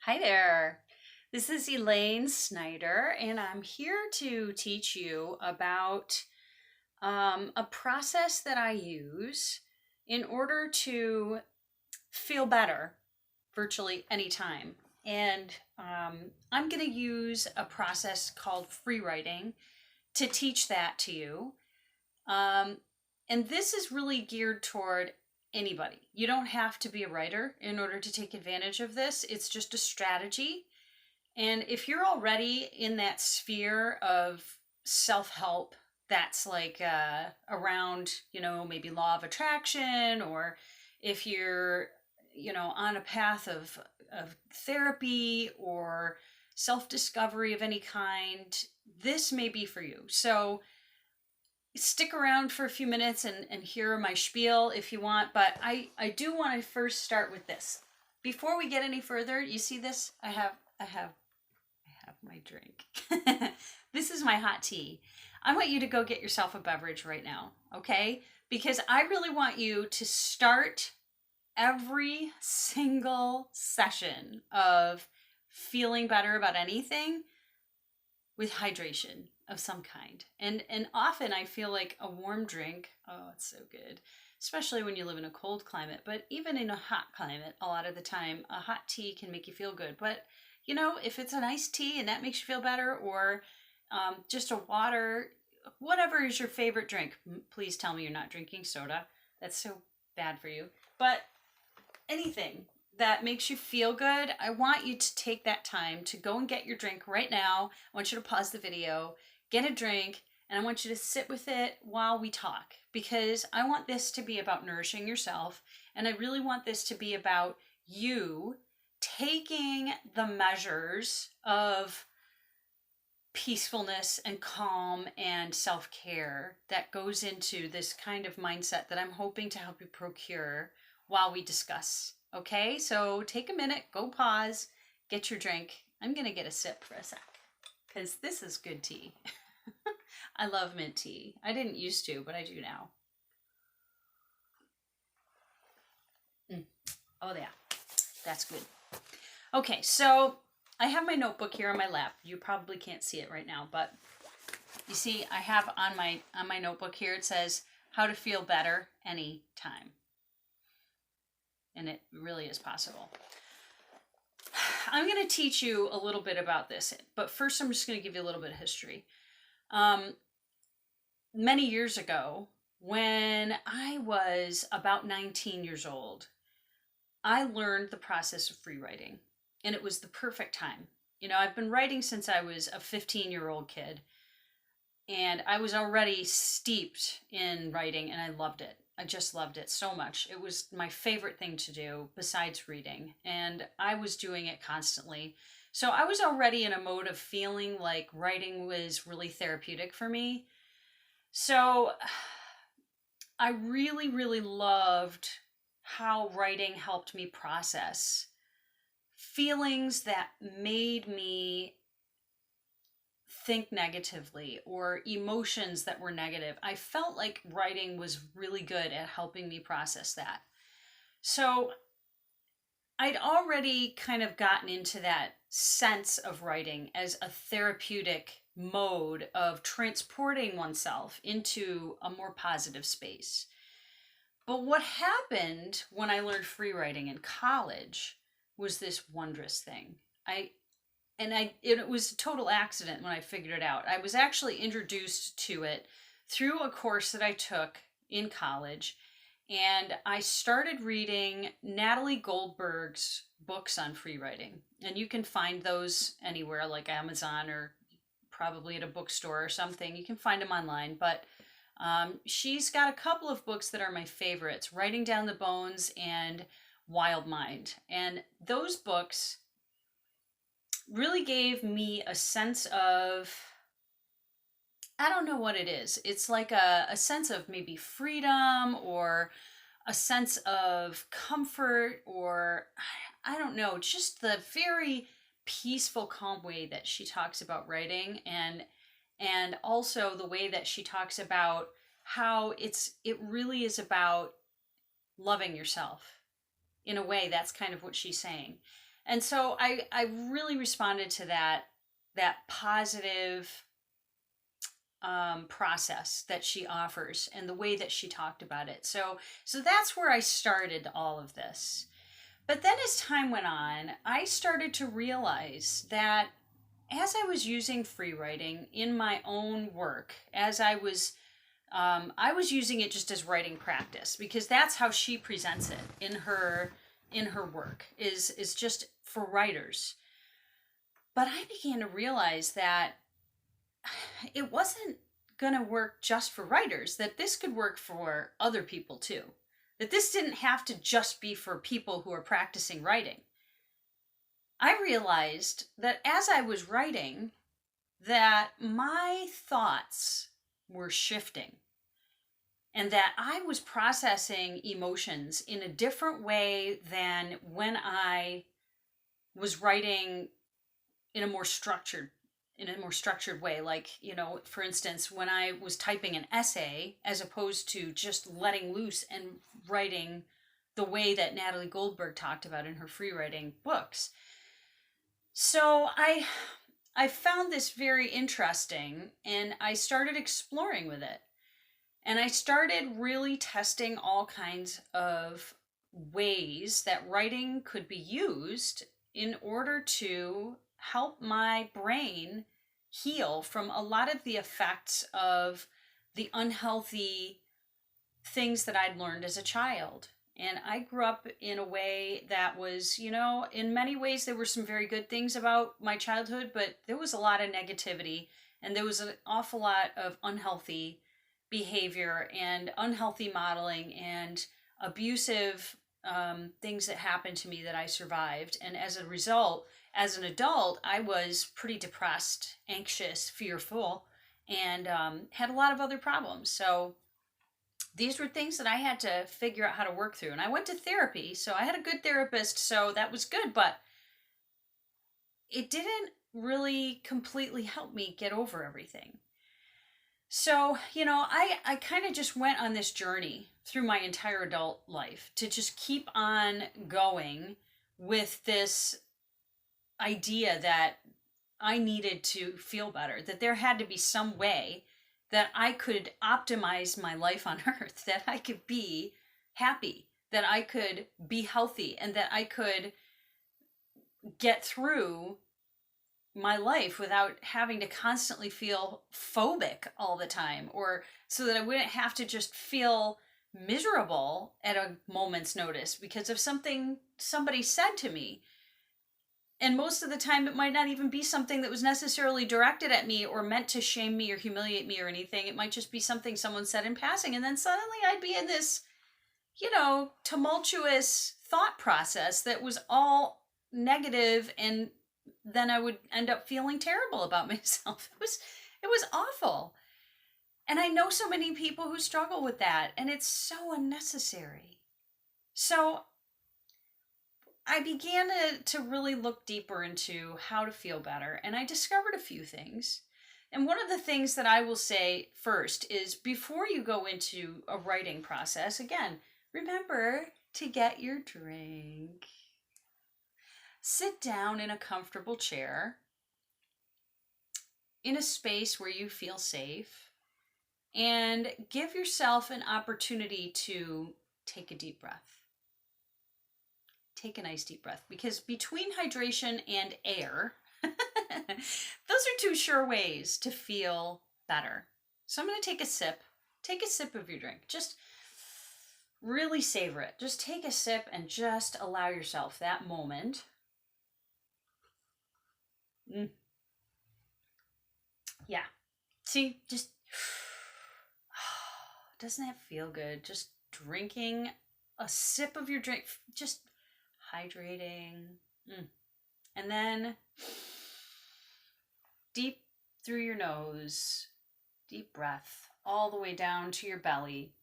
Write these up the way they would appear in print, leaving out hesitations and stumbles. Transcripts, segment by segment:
Hi there. This is Elaine Snyder, and I'm here to teach you about a process that I use in order to feel better virtually anytime. And I'm going to use a process called Freewriting to teach that to you. Um, and this is really geared toward anybody. You don't have to be a writer in order to take advantage of this. It's just a strategy. And if you're already in that sphere of self help, that's like around, maybe law of attraction, or if you're, on a path of therapy or self discovery of any kind, this may be for you. So stick around for a few minutes and hear my spiel if you want, but I do want to first start with this. Before we get any further, you see this? I have my drink. This is my hot tea. I want you to go get yourself a beverage right now, okay? Because I really want you to start every single session of feeling better about anything with hydration of some kind. And often I feel like a warm drink, oh, it's so good. Especially when you live in a cold climate, but even in a hot climate, a lot of the time, a hot tea can make you feel good. But if it's an iced tea and that makes you feel better, or just a water, whatever is your favorite drink, please tell me you're not drinking soda. That's so bad for you. But anything that makes you feel good, I want you to take that time to go and get your drink right now. I want you to pause the video, get a drink, and I want you to sit with it while we talk, because I want this to be about nourishing yourself, and I really want this to be about you taking the measures of peacefulness and calm and self-care that goes into this kind of mindset that I'm hoping to help you procure while we discuss. Okay, so take a minute, go pause, get your drink. I'm gonna get a sip for a sec because this is good tea. I love mint tea. I didn't used to, but I do now. Oh yeah, that's good. Okay, so I have my notebook here on my lap. You probably can't see it right now, but you see I have on my notebook here, it says how to feel better anytime. And it really is possible. I'm going to teach you a little bit about this, but first I'm just going to give you a little bit of history. Many years ago, when I was about 19 years old, I learned the process of free writing, and it was the perfect time. I've been writing since I was a 15-year-old kid, and I was already steeped in writing, and I loved it. I just loved it so much. It was my favorite thing to do besides reading, and I was doing it constantly. So I was already in a mode of feeling like writing was really therapeutic for me. So I really, really loved how writing helped me process feelings that made me think negatively, or emotions that were negative. I felt like writing was really good at helping me process that. So I'd already kind of gotten into that sense of writing as a therapeutic mode of transporting oneself into a more positive space. But what happened when I learned free writing in college was this wondrous thing. It was a total accident when I figured it out. I was actually introduced to it through a course that I took in college, and I started reading Natalie Goldberg's books on free writing. And you can find those anywhere, like Amazon or probably at a bookstore or something. You can find them online, but she's got a couple of books that are my favorites, Writing Down the Bones and Wild Mind. And those books really gave me a sense of, I don't know what it is. It's like a sense of maybe freedom, or a sense of comfort, or I don't know, just the very peaceful, calm way that she talks about writing, and also the way that she talks about how it really is about loving yourself. In a way, that's kind of what she's saying. And so I really responded to that positive process that she offers and the way that she talked about it. So that's where I started all of this. But then as time went on, I started to realize that as I was using free writing in my own work, as I was using it just as writing practice because that's how she presents it in her work is just for writers. But I began to realize that it wasn't going to work just for writers, that this could work for other people too. That this didn't have to just be for people who are practicing writing. I realized that as I was writing, that my thoughts were shifting and that I was processing emotions in a different way than when I was writing in a more structured way, like, for instance, when I was typing an essay as opposed to just letting loose and writing the way that Natalie Goldberg talked about in her free writing books. So I found this very interesting and I started exploring with it. And I started really testing all kinds of ways that writing could be used in order to help my brain heal from a lot of the effects of the unhealthy things that I'd learned as a child. And I grew up in a way that was, in many ways, there were some very good things about my childhood, but there was a lot of negativity and there was an awful lot of unhealthy behavior and unhealthy modeling and abusive things that happened to me that I survived. And as a result, as an adult, I was pretty depressed, anxious, fearful, and had a lot of other problems. So these were things that I had to figure out how to work through. And I went to therapy, so I had a good therapist, so that was good, but it didn't really completely help me get over everything. So, I kind of just went on this journey through my entire adult life to just keep on going with this idea that I needed to feel better, that there had to be some way that I could optimize my life on earth, that I could be happy, that I could be healthy, and that I could get through my life without having to constantly feel phobic all the time, or so that I wouldn't have to just feel miserable at a moment's notice because of something somebody said to me. And most of the time, it might not even be something that was necessarily directed at me or meant to shame me or humiliate me or anything. It might just be something someone said in passing. And then suddenly I'd be in this, tumultuous thought process that was all negative, and then I would end up feeling terrible about myself. It was awful. And I know so many people who struggle with that, and it's so unnecessary. So I began to really look deeper into how to feel better, and I discovered a few things. And one of the things that I will say first is before you go into a writing process, again, remember to get your drink. Sit down in a comfortable chair, in a space where you feel safe, and give yourself an opportunity to take a deep breath. Take a nice deep breath, because between hydration and air, those are two sure ways to feel better. So I'm going to take a sip. Take a sip of your drink. Just really savor it. Just take a sip and just allow yourself that moment. Yeah. See, just doesn't that feel good? Just drinking a sip of your drink, just hydrating. And then deep through your nose, deep breath all the way down to your belly.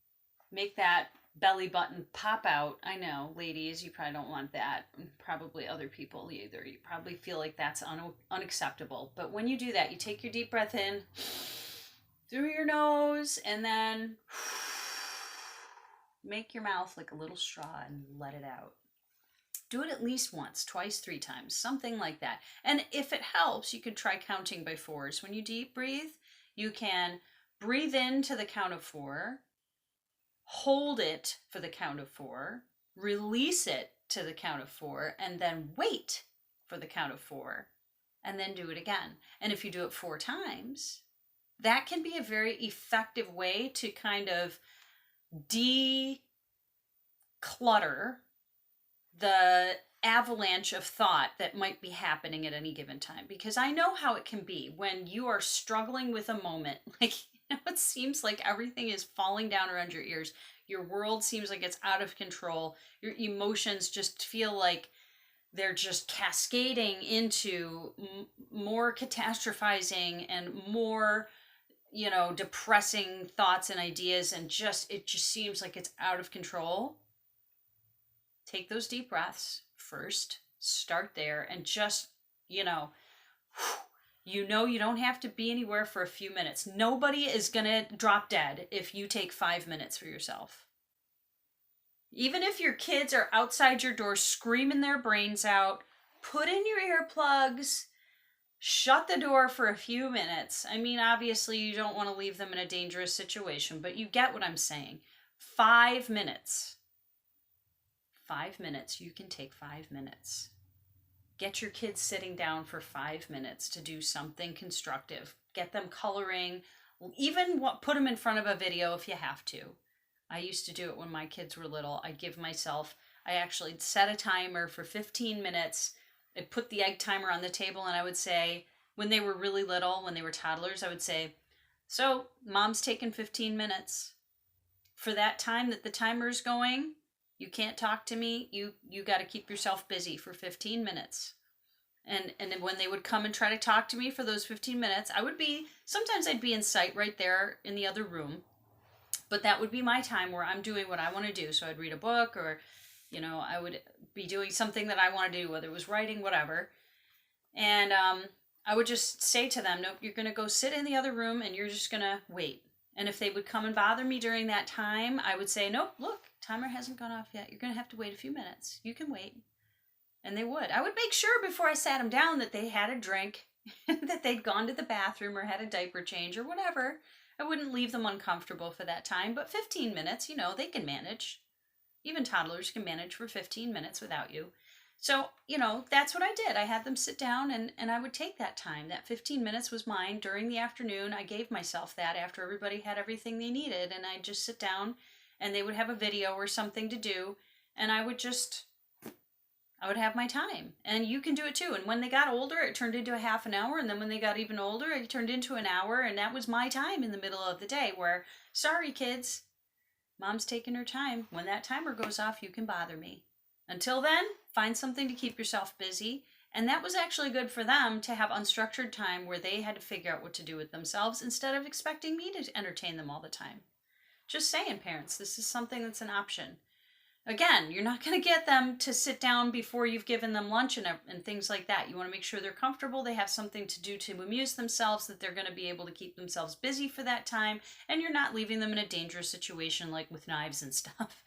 Make that belly button pop out. I know, ladies, you probably don't want that. Probably other people either. You probably feel like that's unacceptable. But when you do that, you take your deep breath in through your nose and then make your mouth like a little straw and let it out. Do it at least once, twice, 3 times, something like that. And if it helps, you could try counting by 4s. When you deep breathe, you can breathe in to the count of 4, hold it for the count of 4, release it to the count of 4, and then wait for the count of 4, and then do it again. And if you do it 4 times, that can be a very effective way to kind of declutter the avalanche of thought that might be happening at any given time. Because I know how it can be when you are struggling with a moment, like, it seems like everything is falling down around your ears. Your world seems like it's out of control. Your emotions just feel like they're just cascading into more catastrophizing and more, depressing thoughts and ideas, and it just seems like it's out of control. Take those deep breaths first, start there, and just, you don't have to be anywhere for a few minutes. Nobody is going to drop dead if you take 5 minutes for yourself. Even if your kids are outside your door screaming their brains out, put in your earplugs, shut the door for a few minutes. I mean, obviously you don't want to leave them in a dangerous situation, but you get what I'm saying. 5 minutes. 5 minutes. You can take 5 minutes. Get your kids sitting down for 5 minutes to do something constructive. Get them coloring. Even put them in front of a video if you have to. I used to do it when my kids were little. I actually set a timer for 15 minutes. I'd put the egg timer on the table, and I would say, when they were really little, when they were toddlers, I would say, so mom's taking 15 minutes. For that time that the timer's going, you can't talk to me. You got to keep yourself busy for 15 minutes. And when they would come and try to talk to me for those 15 minutes, sometimes I'd be in sight right there in the other room. But that would be my time where I'm doing what I want to do. So I'd read a book, or, I would be doing something that I want to do, whether it was writing, whatever. And I would just say to them, nope, you're going to go sit in the other room and you're just going to wait. And if they would come and bother me during that time, I would say, nope, look, timer hasn't gone off yet. You're going to have to wait a few minutes. You can wait. And they would. I would make sure before I sat them down that they had a drink, that they'd gone to the bathroom or had a diaper change or whatever. I wouldn't leave them uncomfortable for that time. But 15 minutes, they can manage. Even toddlers can manage for 15 minutes without you. So, that's what I did. I had them sit down and I would take that time. That 15 minutes was mine during the afternoon. I gave myself that after everybody had everything they needed. And I'd just sit down and they would have a video or something to do. And I would have my time. And you can do it too. And when they got older, it turned into a half an hour. And then when they got even older, it turned into an hour. And that was my time in the middle of the day where, sorry kids, mom's taking her time. When that timer goes off, you can bother me. Until then, find something to keep yourself busy. And that was actually good for them to have unstructured time where they had to figure out what to do with themselves instead of expecting me to entertain them all the time. Just saying, parents, this is something that's an option. Again, you're not going to get them to sit down before you've given them lunch and things like that. You want to make sure they're comfortable, they have something to do to amuse themselves, that they're going to be able to keep themselves busy for that time, and you're not leaving them in a dangerous situation like with knives and stuff.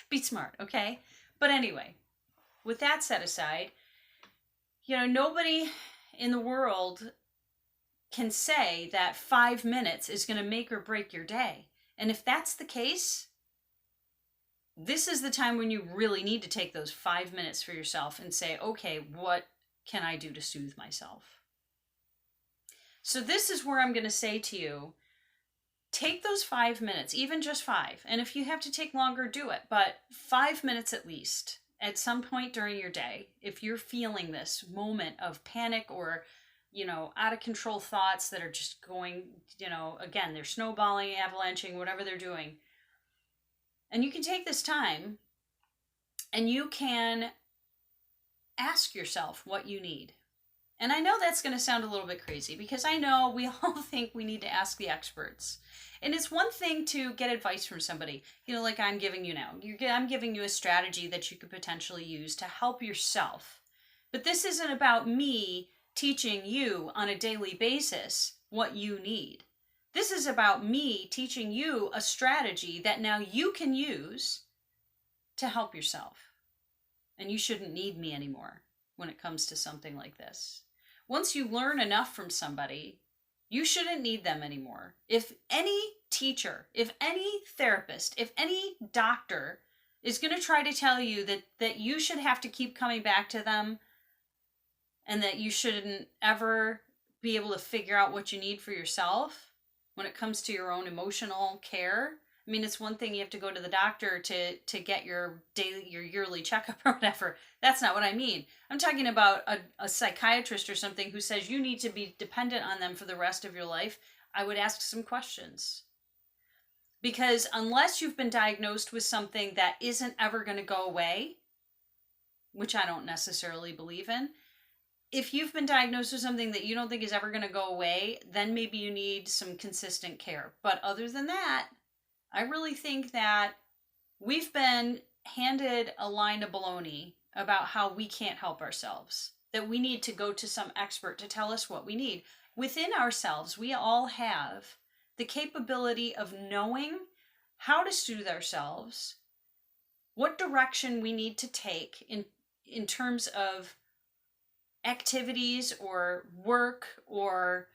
Be smart, okay? But anyway, with that set aside, nobody in the world can say that 5 minutes is going to make or break your day. And if that's the case, this is the time when you really need to take those 5 minutes for yourself and say, okay, what can I do to soothe myself? So this is where I'm going to say to you, take those 5 minutes, even just 5. And if you have to take longer, do it. But 5 minutes at least, at some point during your day, if you're feeling this moment of panic or, out of control thoughts that are just going, again, they're snowballing, avalanching, whatever they're doing. And you can take this time and you can ask yourself what you need. And I know that's going to sound a little bit crazy because I know we all think we need to ask the experts. And it's one thing to get advice from somebody, like I'm giving you now. I'm giving you a strategy that you could potentially use to help yourself. But this isn't about me teaching you on a daily basis what you need. This is about me teaching you a strategy that now you can use to help yourself. and you shouldn't need me anymore when it comes to something like this. Once you learn enough from somebody, you shouldn't need them anymore. If any teacher, if any therapist, if any doctor is going to try to tell you that you should have to keep coming back to them and that you shouldn't ever be able to figure out what you need for yourself when it comes to your own emotional care. I mean, it's one thing you have to go to the doctor to get your yearly checkup or whatever. That's not what I mean. I'm talking about a psychiatrist or something who says you need to be dependent on them for the rest of your life. I would ask some questions. Because unless you've been diagnosed with something that isn't ever going to go away, which I don't necessarily believe in, if you've been diagnosed with something that you don't think is ever going to go away, then maybe you need some consistent care. But other than that, I really think that we've been handed a line of baloney about how we can't help ourselves, that we need to go to some expert to tell us what we need. Within ourselves, we all have the capability of knowing how to soothe ourselves, what direction we need to take in terms of activities or work or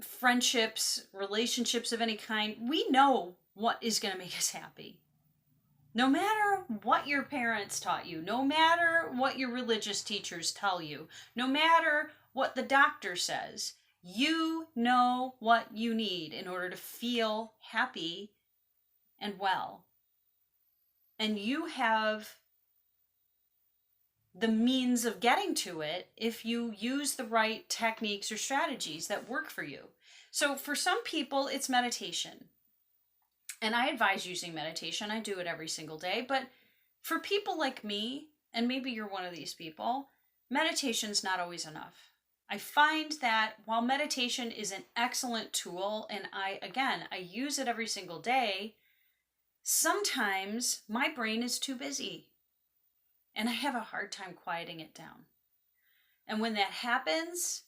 friendships, relationships of any kind. We know what is going to make us happy. No matter what your parents taught you, no matter what your religious teachers tell you, no matter what the doctor says, you know what you need in order to feel happy and well. And you have the means of getting to it if you use the right techniques or strategies that work for you. So for some people, it's meditation. And I advise using meditation. I do it every single day. But for people like me, and maybe you're one of these people, meditation's not always enough. I find that while meditation is an excellent tool, and I use it every single day, sometimes my brain is too busy. And I have a hard time quieting it down. And when that happens,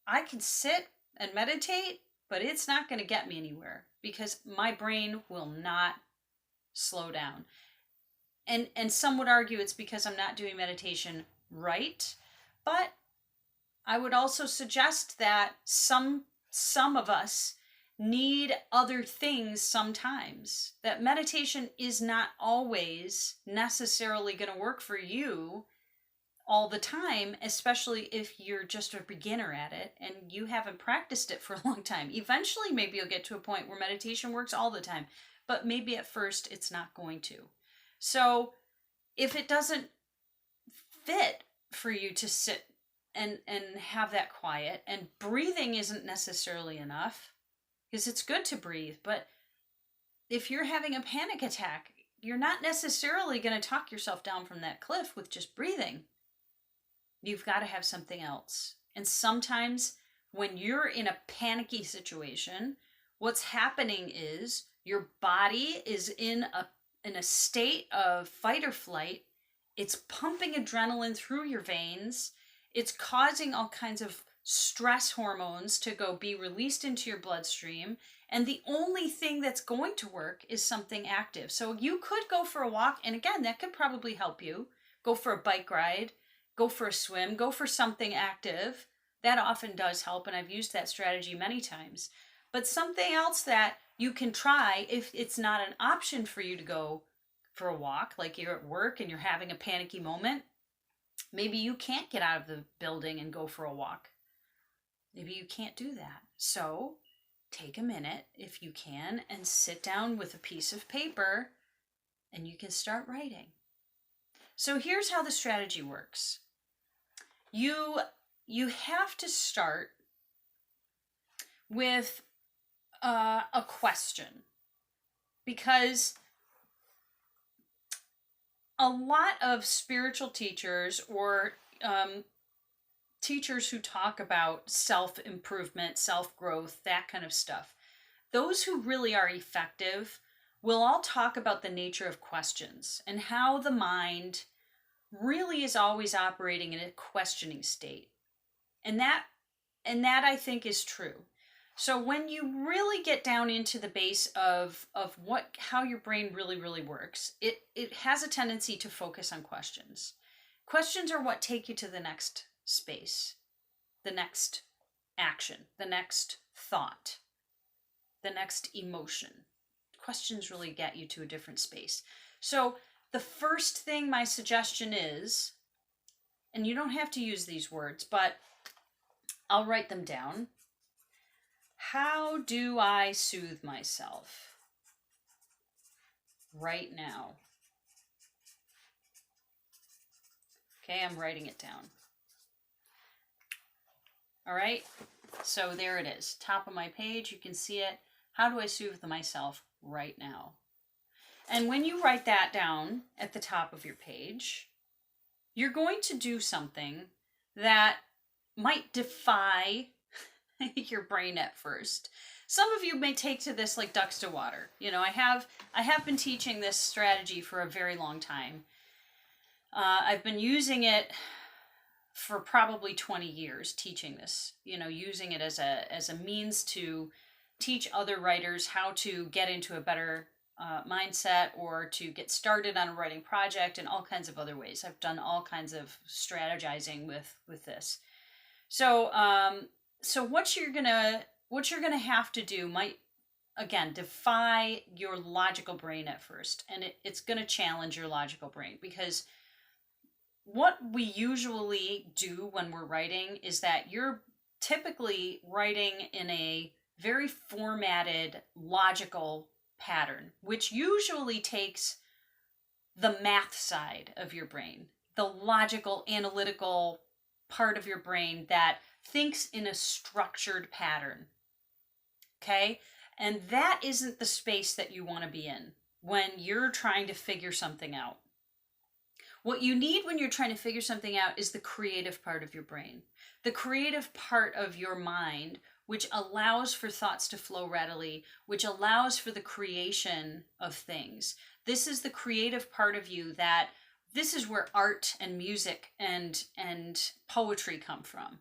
I can sit and meditate, but it's not going to get me anywhere because my brain will not slow down. And some would argue it's because I'm not doing meditation right, but I would also suggest that some of us need other things sometimes. That meditation is not always necessarily going to work for you all the time, especially if you're just a beginner at it and you haven't practiced it for a long time. Eventually, maybe you'll get to a point where meditation works all the time, but maybe at first it's not going to. So if it doesn't fit for you to sit and have that quiet, and breathing isn't necessarily enough, because it's good to breathe, but if you're having a panic attack, you're not necessarily going to talk yourself down from that cliff with just breathing. You've got to have something else. And sometimes when you're in a panicky situation, what's happening is your body is in a state of fight or flight. It's pumping adrenaline through your veins. It's causing all kinds of stress hormones to go be released into your bloodstream, and the only thing that's going to work is something active. So you could go for a walk, and again, that could probably help you. Go for a bike ride, go for a swim, go for something active. That often does help, and I've used that strategy many times. But something else that you can try if it's not an option for you to go for a walk, like you're at work and you're having a panicky moment, maybe you can't get out of the building and go for a walk. Maybe you can't do that. So take a minute, if you can, and sit down with a piece of paper and you can start writing. So here's how the strategy works. You have to start with a question, because a lot of spiritual teachers or teachers who talk about self-improvement, self-growth, that kind of stuff, those who really are effective will all talk about the nature of questions and how the mind really is always operating in a questioning state. And that I think is true. So when you really get down into the base of how your brain really works, it has a tendency to focus on questions. Questions are what take you to the next space, the next action, the next thought, the next emotion. Questions really get you to a different space. So the first thing, my suggestion is, and you don't have to use these words, but I'll write them down. How do I soothe myself right now? Okay, I'm writing it down. All right, so there it is. Top of my page, you can see it. How do I soothe myself right now? And when you write that down at the top of your page, you're going to do something that might defy your brain at first. Some of you may take to this like ducks to water. You know, I have been teaching this strategy for a very long time. I've been using it for probably 20 years, teaching this, you know, using it as a means to teach other writers how to get into a better mindset or to get started on a writing project and all kinds of other ways. I've done all kinds of strategizing with this. So so what you're gonna have to do might, again, defy your logical brain at first, and it's gonna challenge your logical brain, because what we usually do when we're writing is that you're typically writing in a very formatted, logical pattern, which usually takes the math side of your brain, the logical, analytical part of your brain that thinks in a structured pattern. Okay? And that isn't the space that you want to be in when you're trying to figure something out. What you need when you're trying to figure something out is the creative part of your brain, the creative part of your mind, which allows for thoughts to flow readily, which allows for the creation of things. This is the creative part of you that this is where art and music and poetry come from,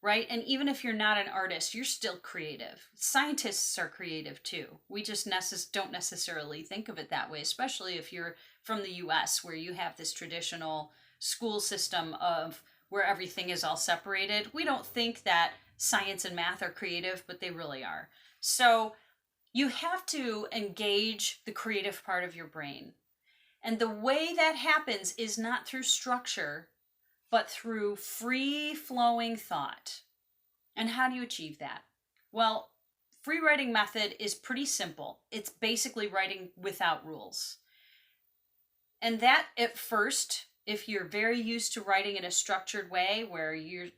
right? And even if you're not an artist, you're still creative. Scientists are creative too. We just don't necessarily think of it that way, especially if you're from the US, where you have this traditional school system of where everything is all separated. We don't think that science and math are creative, but they really are. So you have to engage the creative part of your brain. And the way that happens is not through structure, but through free-flowing thought. And how do you achieve that? Well, free writing method is pretty simple. It's basically writing without rules. And that, at first, if you're very used to writing in a structured way where you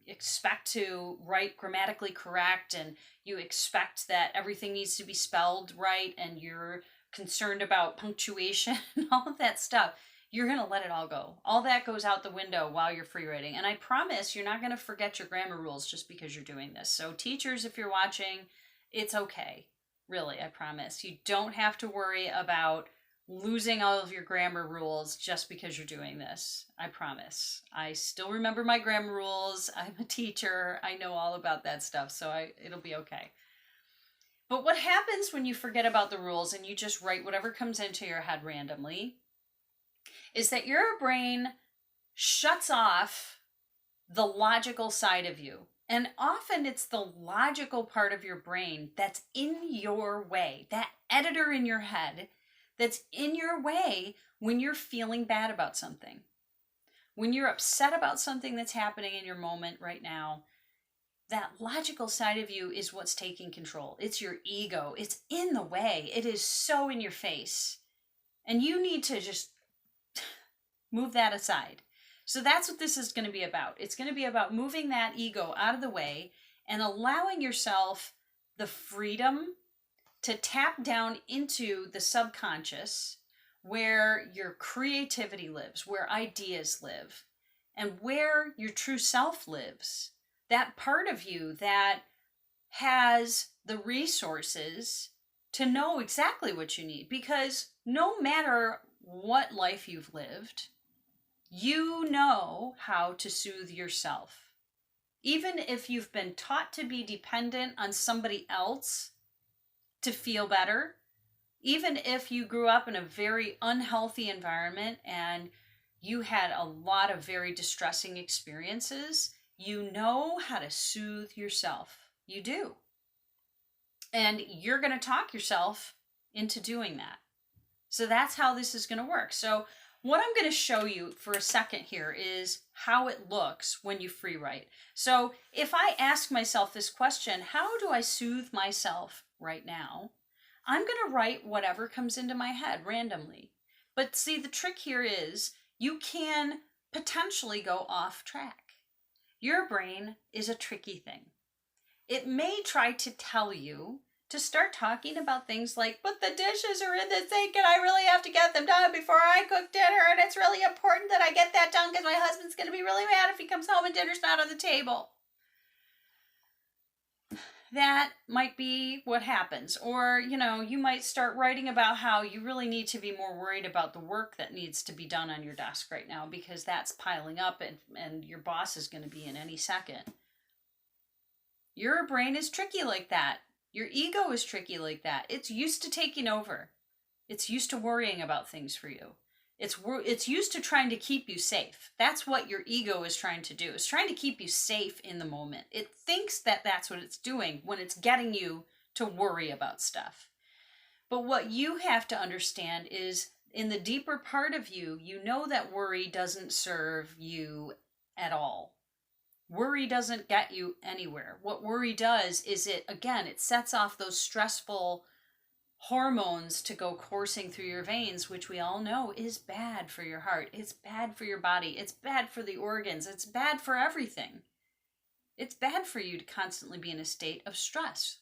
expect to write grammatically correct and you expect that everything needs to be spelled right and you're concerned about punctuation and all of that stuff, you're going to let it all go. All that goes out the window while you're free writing. And I promise you're not going to forget your grammar rules just because you're doing this. So teachers, if you're watching, it's okay. Really, I promise. You don't have to worry about losing all of your grammar rules just because you're doing this. I promise. I still remember my grammar rules. I'm a teacher. I know all about that stuff, so it'll be okay. But what happens when you forget about the rules and you just write whatever comes into your head randomly is that your brain shuts off the logical side of you. And often it's the logical part of your brain that's in your way, that editor in your head that's in your way when you're feeling bad about something. When you're upset about something that's happening in your moment right now, that logical side of you is what's taking control. It's your ego. It's in the way. It is so in your face. And you need to just move that aside. So that's what this is going to be about. It's going to be about moving that ego out of the way and allowing yourself the freedom to tap down into the subconscious where your creativity lives, where ideas live, and where your true self lives. That part of you that has the resources to know exactly what you need. Because no matter what life you've lived, you know how to soothe yourself. Even if you've been taught to be dependent on somebody else to feel better, even if you grew up in a very unhealthy environment and you had a lot of very distressing experiences, you know how to soothe yourself. You do. And you're going to talk yourself into doing that. So that's how this is going to work. So what I'm going to show you for a second here is how it looks when you free write. So if I ask myself this question, how do I soothe myself right now? I'm going to write whatever comes into my head randomly. But see, the trick here is you can potentially go off track. Your brain is a tricky thing. It may try to tell you to start talking about things like, but the dishes are in the sink and I really have to get them done before I cook dinner, and it's really important that I get that done because my husband's going to be really mad if he comes home and dinner's not on the table. That might be what happens. Or, you might start writing about how you really need to be more worried about the work that needs to be done on your desk right now because that's piling up and your boss is going to be in any second. Your brain is tricky like that. Your ego is tricky like that. It's used to taking over. It's used to worrying about things for you. It's used to trying to keep you safe. That's what your ego is trying to do. It's trying to keep you safe in the moment. It thinks that that's what it's doing when it's getting you to worry about stuff. But what you have to understand is in the deeper part of you, you know that worry doesn't serve you at all. Worry doesn't get you anywhere. What worry does is it sets off those stressful hormones to go coursing through your veins, which we all know is bad for your heart. It's bad for your body. It's bad for the organs. It's bad for everything. It's bad for you to constantly be in a state of stress.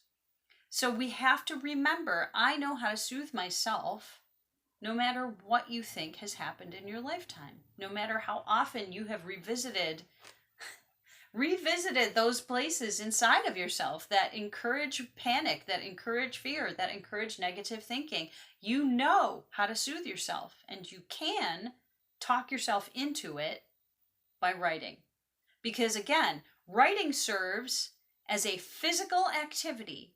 So we have to remember, I know how to soothe myself no matter what you think has happened in your lifetime, no matter how often you have revisited those places inside of yourself that encourage panic, that encourage fear, that encourage negative thinking. You know how to soothe yourself, and you can talk yourself into it by writing. Because again, writing serves as a physical activity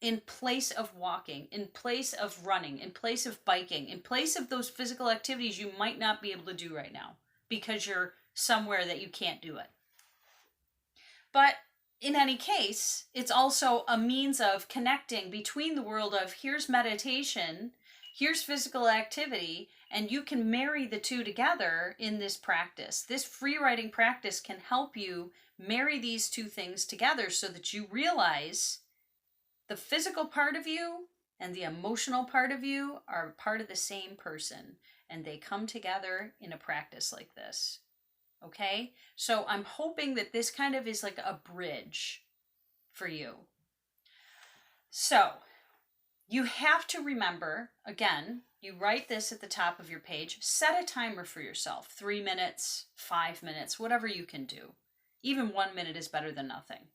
in place of walking, in place of running, in place of biking, in place of those physical activities you might not be able to do right now because you're somewhere that you can't do it. But in any case, it's also a means of connecting between the world of here's meditation, here's physical activity, and you can marry the two together in this practice. This free writing practice can help you marry these two things together so that you realize the physical part of you and the emotional part of you are part of the same person, and they come together in a practice like this. Okay, so I'm hoping that this kind of is like a bridge for you. So you have to remember, again, you write this at the top of your page, set a timer for yourself, 3 minutes, 5 minutes, whatever you can do. Even 1 minute is better than nothing.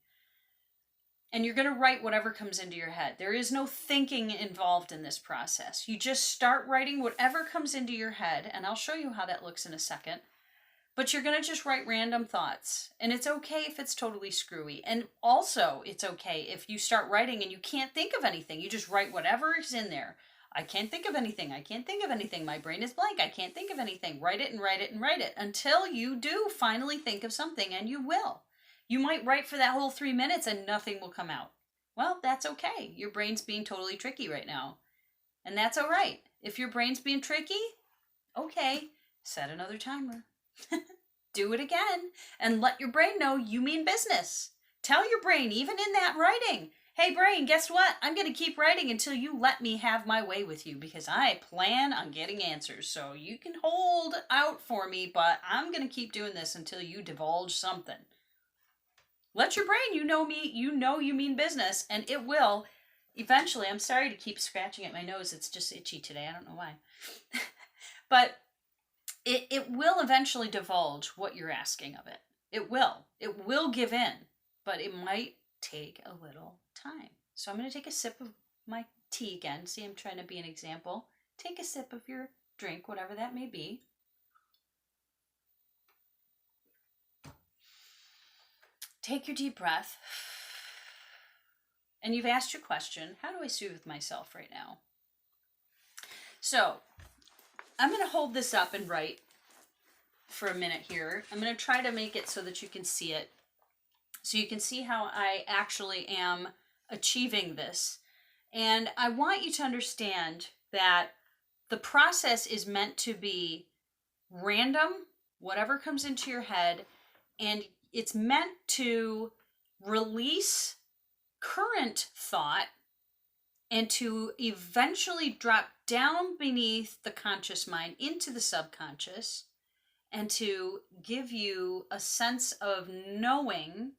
And you're going to write whatever comes into your head. There is no thinking involved in this process. You just start writing whatever comes into your head, and I'll show you how that looks in a second. But you're going to just write random thoughts. And it's okay if it's totally screwy. And also, it's okay if you start writing and you can't think of anything. You just write whatever is in there. I can't think of anything. I can't think of anything. My brain is blank. I can't think of anything. Write it and write it and write it until you do finally think of something, and you will. You might write for that whole 3 minutes and nothing will come out. Well, that's okay. Your brain's being totally tricky right now. And that's all right. If your brain's being tricky, okay, set another timer. Do it again and let your brain know you mean business. Tell your brain, even in that writing, hey brain, guess what? I'm going to keep writing until you let me have my way with you because I plan on getting answers. So you can hold out for me, but I'm going to keep doing this until you divulge something. Let your brain, you know you mean business, and it will eventually. I'm sorry to keep scratching at my nose. It's just itchy today. I don't know why. But it will eventually divulge what you're asking of it. It will. It will give in, but it might take a little time. So I'm going to take a sip of my tea again. See, I'm trying to be an example. Take a sip of your drink, whatever that may be. Take your deep breath. And you've asked your question, how do I soothe myself right now? So I'm going to hold this up and write for a minute here. I'm going to try to make it so that you can see it. So you can see how I actually am achieving this. And I want you to understand that the process is meant to be random, whatever comes into your head, and it's meant to release current thought and to eventually drop down beneath the conscious mind into the subconscious and to give you a sense of knowing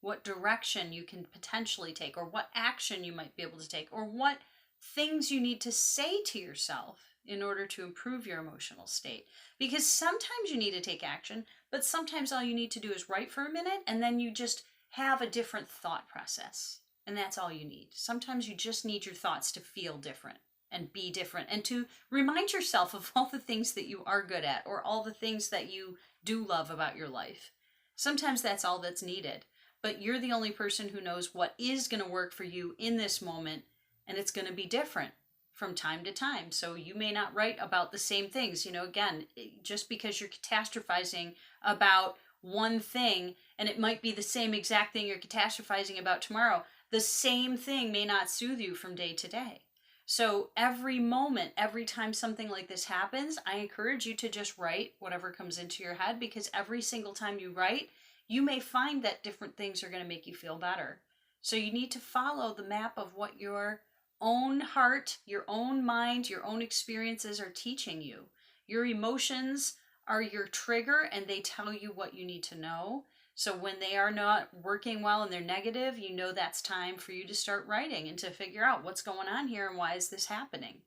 what direction you can potentially take, or what action you might be able to take, or what things you need to say to yourself in order to improve your emotional state. Because sometimes you need to take action, but sometimes all you need to do is write for a minute and then you just have a different thought process. And that's all you need. Sometimes you just need your thoughts to feel different and be different, and to remind yourself of all the things that you are good at, or all the things that you do love about your life. Sometimes that's all that's needed. But you're the only person who knows what is going to work for you in this moment, and it's going to be different from time to time. So you may not write about the same things. Again, just because you're catastrophizing about one thing, and it might be the same exact thing you're catastrophizing about tomorrow, the same thing may not soothe you from day to day. So every moment, every time something like this happens, I encourage you to just write whatever comes into your head, because every single time you write, you may find that different things are going to make you feel better. So you need to follow the map of what your own heart, your own mind, your own experiences are teaching you. Your emotions are your trigger, and they tell you what you need to know. So when they are not working well and they're negative, you know that's time for you to start writing and to figure out what's going on here and why is this happening.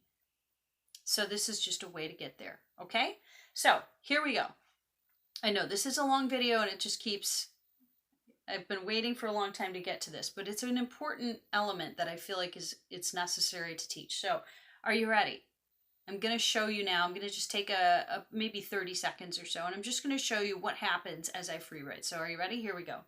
So this is just a way to get there, okay? So here we go. I know this is a long video and it just keeps, I've been waiting for a long time to get to this, but it's an important element that I feel like it's necessary to teach. So are you ready? I'm going to show you now. I'm going to just take a maybe 30 seconds or so, and I'm just going to show you what happens as I free write. So are you ready? Here we go.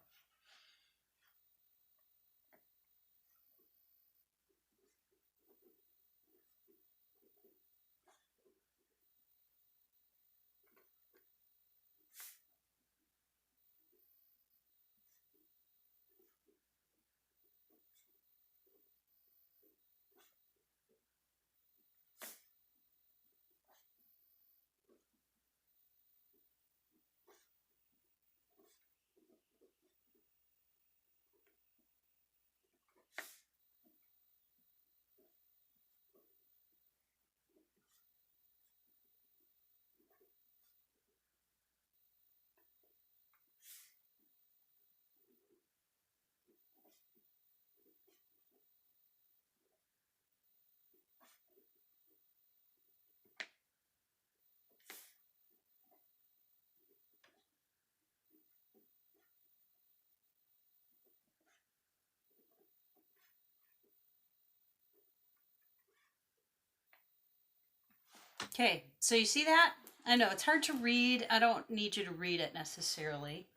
Okay, so you see that? I know it's hard to read. I don't need you to read it necessarily,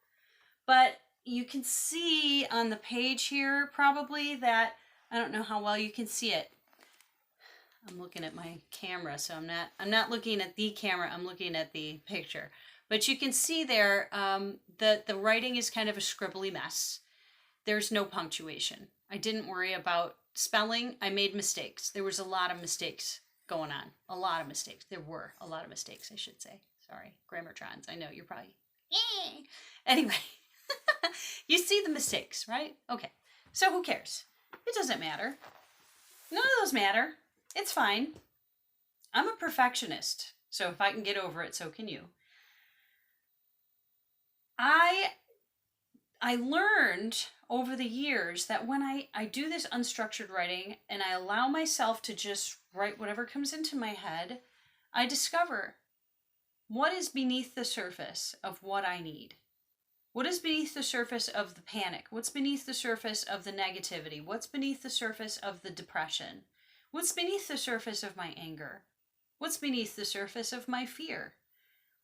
but you can see on the page here probably that, I don't know how well you can see it. I'm looking at my camera, so I'm not looking at the camera, I'm looking at the picture. But you can see there that the writing is kind of a scribbly mess. There's no punctuation. I didn't worry about spelling. I made mistakes. There was a lot of mistakes going on. A lot of mistakes. There were a lot of mistakes, I should say. Sorry, Grammartrons. I know you're probably, Anyway, you see the mistakes, right? Okay, so who cares? It doesn't matter. None of those matter. It's fine. I'm a perfectionist, so if I can get over it, so can you. I learned over the years that when I do this unstructured writing and I allow myself to just write whatever comes into my head, I discover what is beneath the surface of what I need. What is beneath the surface of the panic? What's beneath the surface of the negativity? What's beneath the surface of the depression? What's beneath the surface of my anger? What's beneath the surface of my fear?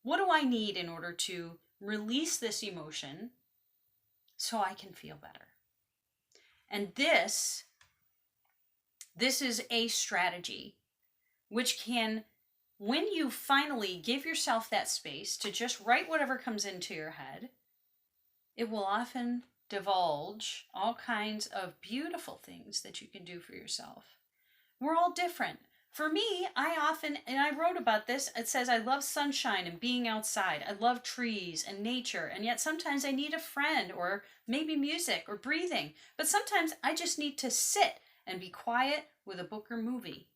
What do I need in order to release this emotion so I can feel better. And this is a strategy which can, when you finally give yourself that space to just write whatever comes into your head, it will often divulge all kinds of beautiful things that you can do for yourself. We're all different. For me, I often, and I wrote about this, it says I love sunshine and being outside. I love trees and nature, and yet sometimes I need a friend or maybe music or breathing. But sometimes I just need to sit and be quiet with a book or movie.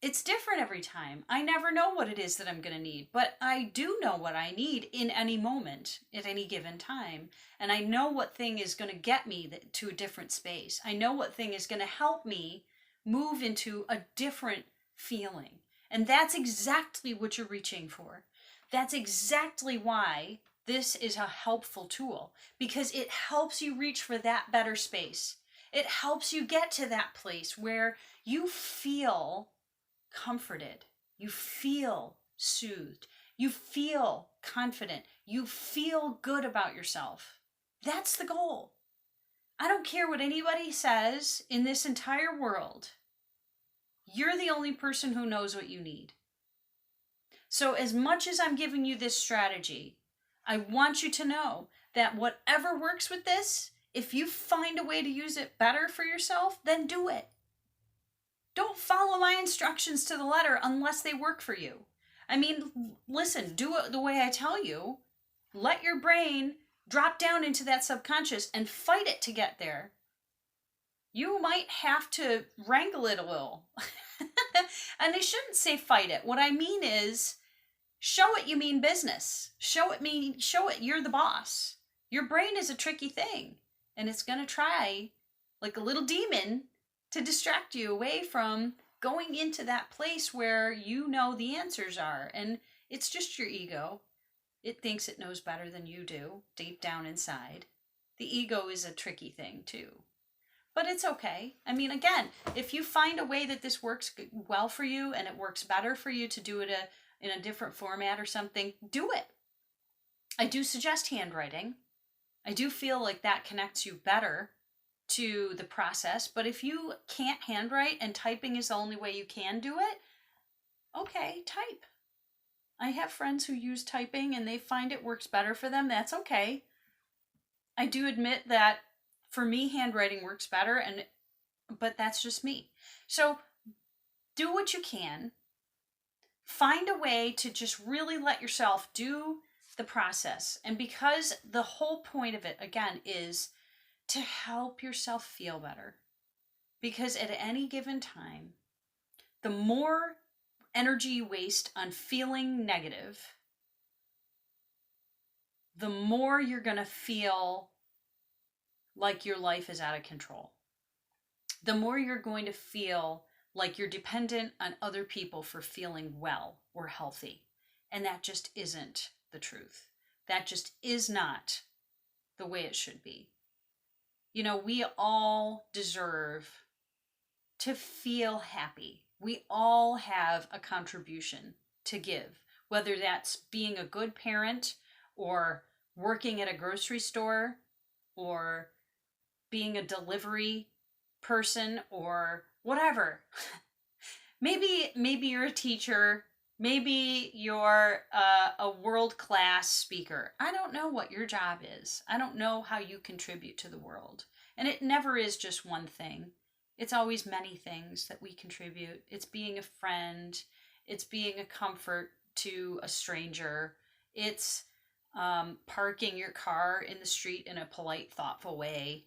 It's different every time. I never know what it is that I'm going to need, but I do know what I need in any moment at any given time. And I know what thing is going to get me to a different space. I know what thing is going to help me move into a different feeling. And that's exactly what you're reaching for. That's exactly why this is a helpful tool, because it helps you reach for that better space. It helps you get to that place where you feel comforted, you feel soothed, you feel confident, you feel good about yourself. That's the goal. I don't care what anybody says in this entire world. You're the only person who knows what you need. So as much as I'm giving you this strategy, I want you to know that whatever works with this, if you find a way to use it better for yourself, then do it. Don't follow my instructions to the letter unless they work for you. I mean, listen, do it the way I tell you. Let your brain drop down into that subconscious and fight it to get there. You might have to wrangle it a little. And I shouldn't say fight it. What I mean is show it you mean business. Show it you're the boss. Your brain is a tricky thing, and it's going to try like a little demon to distract you away from going into that place where you know the answers are. And it's just your ego. It thinks it knows better than you do, deep down inside. The ego is a tricky thing too. But it's okay. I mean, again, if you find a way that this works well for you and it works better for you to do it in a different format or something, do it. I do suggest handwriting. I do feel like that connects you better to the process, but if you can't handwrite and typing is the only way you can do it, okay, type. I have friends who use typing and they find it works better for them. That's okay. I do admit that for me, handwriting works better, but that's just me. So do what you can. Find a way to just really let yourself do the process. And because the whole point of it, again, is to help yourself feel better. Because at any given time, the more energy you waste on feeling negative, the more you're going to feel like your life is out of control. The more you're going to feel like you're dependent on other people for feeling well or healthy. And that just isn't the truth. That just is not the way it should be. You know, we all deserve to feel happy. We all have a contribution to give, whether that's being a good parent or working at a grocery store or being a delivery person or whatever. Maybe you're a teacher. Maybe you're a world-class speaker. I don't know what your job is. I don't know how you contribute to the world. And it never is just one thing. It's always many things that we contribute. It's being a friend. It's being a comfort to a stranger. It's parking your car in the street in a polite, thoughtful way.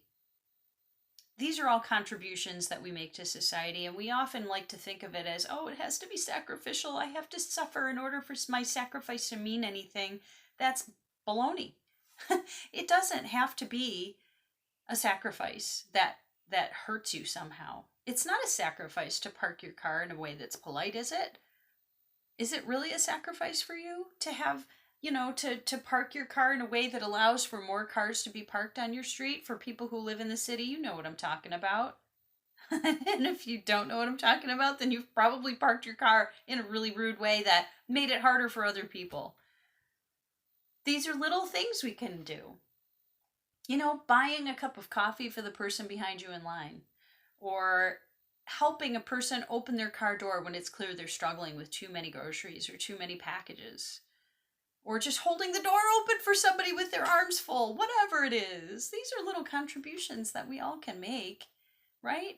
These are all contributions that we make to society, and we often like to think of it as, oh, it has to be sacrificial. I have to suffer in order for my sacrifice to mean anything. That's baloney. It doesn't have to be a sacrifice that hurts you somehow. It's not a sacrifice to park your car in a way that's polite, is it? Is it really a sacrifice for you to have, to park your car in a way that allows for more cars to be parked on your street for people who live in the city? You know what I'm talking about. And if you don't know what I'm talking about, then you've probably parked your car in a really rude way that made it harder for other people. These are little things we can do. Buying a cup of coffee for the person behind you in line, or helping a person open their car door when it's clear they're struggling with too many groceries or too many packages, or just holding the door open for somebody with their arms full, whatever it is. These are little contributions that we all can make, right?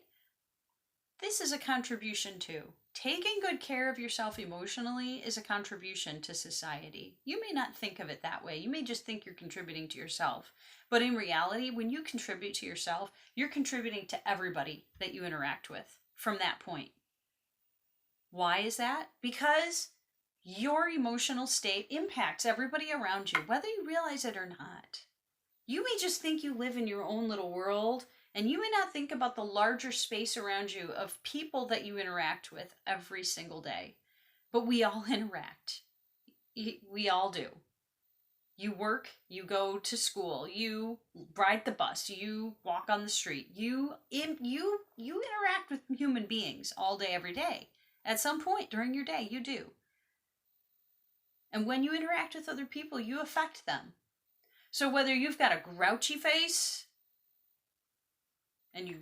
This is a contribution too. Taking good care of yourself emotionally is a contribution to society. You may not think of it that way. You may just think you're contributing to yourself. But in reality, when you contribute to yourself, you're contributing to everybody that you interact with from that point. Why is that? Because your emotional state impacts everybody around you, whether you realize it or not. You may just think you live in your own little world, and you may not think about the larger space around you of people that you interact with every single day. But we all interact. We all do. You work, you go to school, you ride the bus, you walk on the street. You interact with human beings all day, every day. At some point during your day, you do. And when you interact with other people, you affect them. So whether you've got a grouchy face and you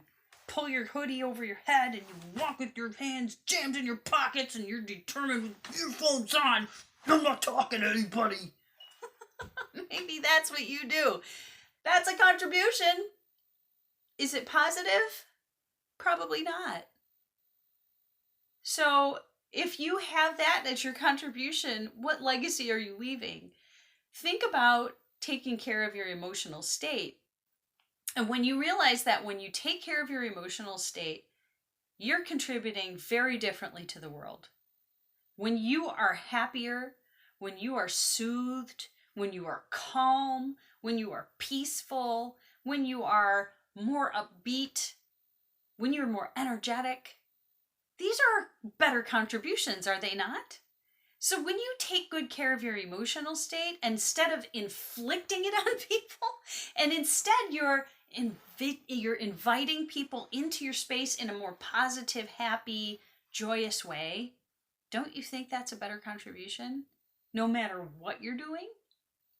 pull your hoodie over your head and you walk with your hands jammed in your pockets and you're determined with earphones on, I'm not talking to anybody. Maybe that's what you do. That's a contribution. Is it positive? Probably not. So if you have that as your contribution, what legacy are you leaving? Think about taking care of your emotional state. And when you realize that when you take care of your emotional state, you're contributing very differently to the world. When you are happier, when you are soothed, when you are calm, when you are peaceful, when you are more upbeat, when you're more energetic, these are better contributions, are they not? So when you take good care of your emotional state, instead of inflicting it on people, and instead you're inviting people into your space in a more positive, happy, joyous way, don't you think that's a better contribution? No matter what you're doing,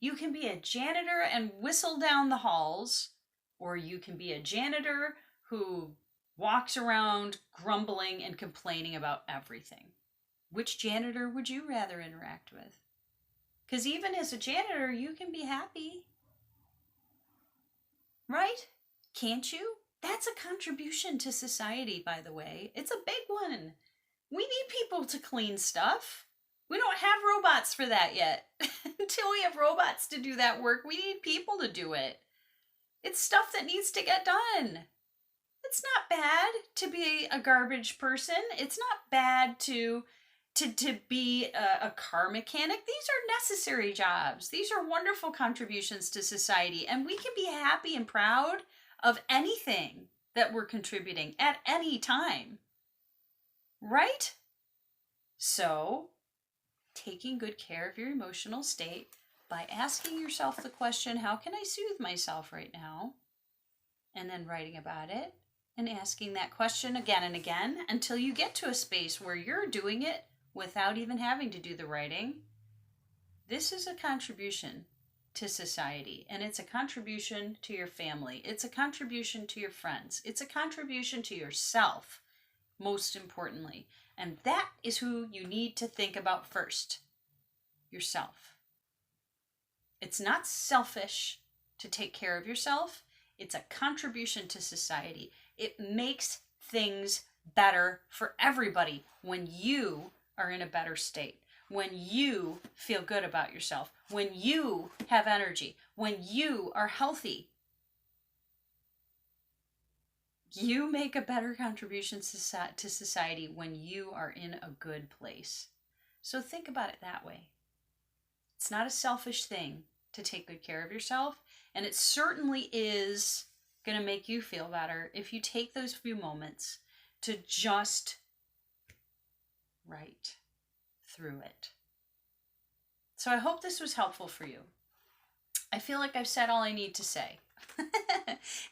you can be a janitor and whistle down the halls, or you can be a janitor who walks around grumbling and complaining about everything. Which janitor would you rather interact with? Because even as a janitor, you can be happy. Right? Can't you? That's a contribution to society, by the way. It's a big one. We need people to clean stuff. We don't have robots for that yet. Until we have robots to do that work, we need people to do it. It's stuff that needs to get done. It's not bad to be a garbage person. It's not bad to be a car mechanic. These are necessary jobs. These are wonderful contributions to society. And we can be happy and proud of anything that we're contributing at any time. Right? So, taking good care of your emotional state by asking yourself the question, how can I soothe myself right now? And then writing about it and asking that question again and again until you get to a space where you're doing it without even having to do the writing. This is a contribution to society, and it's a contribution to your family. It's a contribution to your friends. It's a contribution to yourself, most importantly. And that is who you need to think about first, yourself. It's not selfish to take care of yourself. It's a contribution to society. It makes things better for everybody when you are in a better state, when you feel good about yourself, when you have energy, when you are healthy. You make a better contribution to society when you are in a good place. So think about it that way. It's not a selfish thing to take good care of yourself, and it certainly is going to make you feel better if you take those few moments to just write through it. So I hope this was helpful for you. I feel like I've said all I need to say.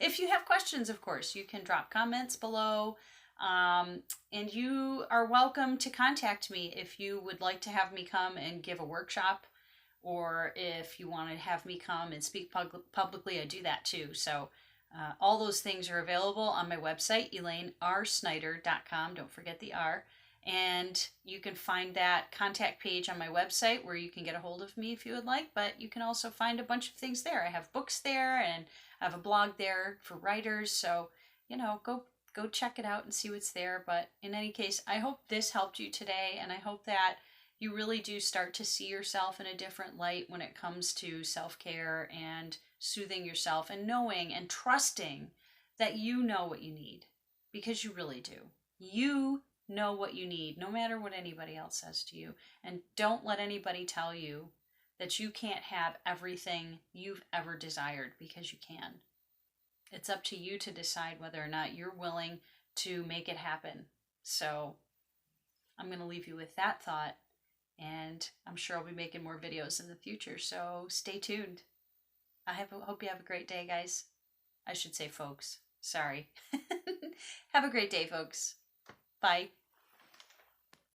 If you have questions, of course, you can drop comments below. And you are welcome to contact me if you would like to have me come and give a workshop or if you want to have me come and speak publicly, I do that too. So all those things are available on my website, elainersnyder.com. Don't forget the R. And you can find that contact page on my website where you can get a hold of me if you would like, but you can also find a bunch of things there. I have books there, and I have a blog there for writers. So, go check it out and see what's there. But in any case, I hope this helped you today, and I hope that you really do start to see yourself in a different light when it comes to self-care and soothing yourself and knowing and trusting that you know what you need, because you really do. You know what you need, no matter what anybody else says to you. And don't let anybody tell you that you can't have everything you've ever desired, because you can. It's up to you to decide whether or not you're willing to make it happen. So I'm going to leave you with that thought, and I'm sure I'll be making more videos in the future. So stay tuned. Hope you have a great day, guys. I should say folks. Sorry. Have a great day, folks. Bye.